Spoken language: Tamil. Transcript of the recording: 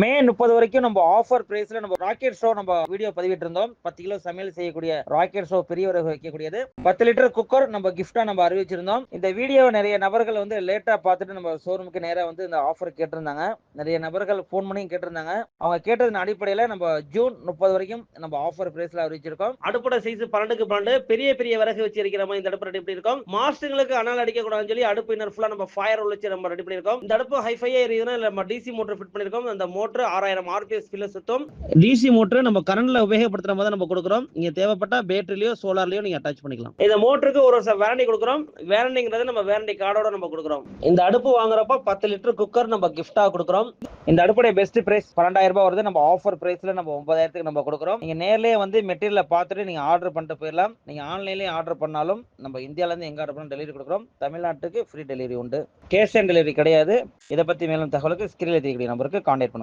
மே 30 வரைக்கும் நம்ம ஆஃபர் பிரைஸ்ல நம்ம ராக்கெட் ஷோ நம்ம வீடியோ பதிவிட்டு இருந்தோம். 10 கிலோ சமையல் செய்யக்கூடிய ராக்கெட் ஷோ பெரியவரை வைக்கக்கூடியது 10 லிட்டர் குக்கர் நம்ம கிஃப்டா நம்ம அறிவிச்சிருந்தோம். இந்த வீடியோ நிறைய நபர்கள் வந்து லேட்டா பார்த்துட்டு நம்ம ஷோரூமுக்கு நேரா வந்து இந்த ஆஃபர் கேட்டிருந்தாங்க. நிறைய நபர்கள் போன் பண்ணி கேட்டிருந்தாங்க. அவங்க கேட்டதன் அடிப்படையில நம்ம ஜூன் 30 வரைக்கும் நம்ம ஆஃபர் பிரைஸ்ல அறிவிச்சிருக்கோம். அடுப்போட சைஸ் 12க்கு 12 பெரிய பெரிய விறகு வச்சு இருக்கிற மாதிரி இந்த அடுப்பு ரெடி பண்ணிருக்கோம். மாஸ்டர்களுக்கு அனல் அடிக்க கூடாதுன்னு சொல்லி அடுப்பு இன்னர் ஃபுல்லா நம்ம ஃபயர் வச்சு நம்ம ரெடி பண்ணிருக்கோம். இந்த அடுப்பு ஹைஃபையா எரியுதுன்னா நம்ம டிசி மோட்டர் ஃபிட் பண்ணிருக்கோம். அந்த மோட்டர் 6000 ஆர்பிஎஸ் ஸ்பீட்ல சுத்தும். டிசி மோட்டர் நம்ம கரண்ட்ல உபயோகப்படுத்துற மாதிரி நம்ம கொடுக்குறோம். நீங்க தேவைப்பட்ட பேட்டரிலயோ சோலார்லயோ நீங்க அட்டாச் பண்ணிக்கலாம். இந்த மோட்டருக்கு ஒரு வருஷம் வாரண்டி கொடுக்குறோம். வாரண்டிங்கிறது நம்ம வாரண்டி கார்டோட நம்ம கொடுக்குறோம். இந்த அடுப்பு வாங்குறப்ப 10 லிட்டர் குக்கர் நம்ம கிஃப்டா கொடுக்குறோம். இந்த அடுப்புடைய பெஸ்ட் பிரைஸ் 12000 ரூபாய் வருது. நம்ம ஆஃபர் பிரைஸ்ல நம்ம 9000க்கு நம்ம கொடுக்குறோம். நீங்க நேர்லயே வந்து மெட்டீரியலை பார்த்துட்டு நீங்க ஆர்டர் பண்ணிட்டு போயிடலாம். நீங்க ஆன்லைன்லயே ஆர்டர் பண்ணாலும் நம்ம இந்தியால இருந்து எங்க ஆர்டர் பண்ணாலும் டெலிவரி கொடுக்குறோம். தமிழ்நாட்டுக்கு ஃப்ரீ டெலிவரி உண்டு. கேஷ் ஆன் டெலிவரி கிடையாது. இதை பத்தி மேலும் தகவலுக்கு ஸ்கிரீன்ல தெரியக்கூடிய நம்பருக்கு கான்டாக்ட் பண்ணுங்க.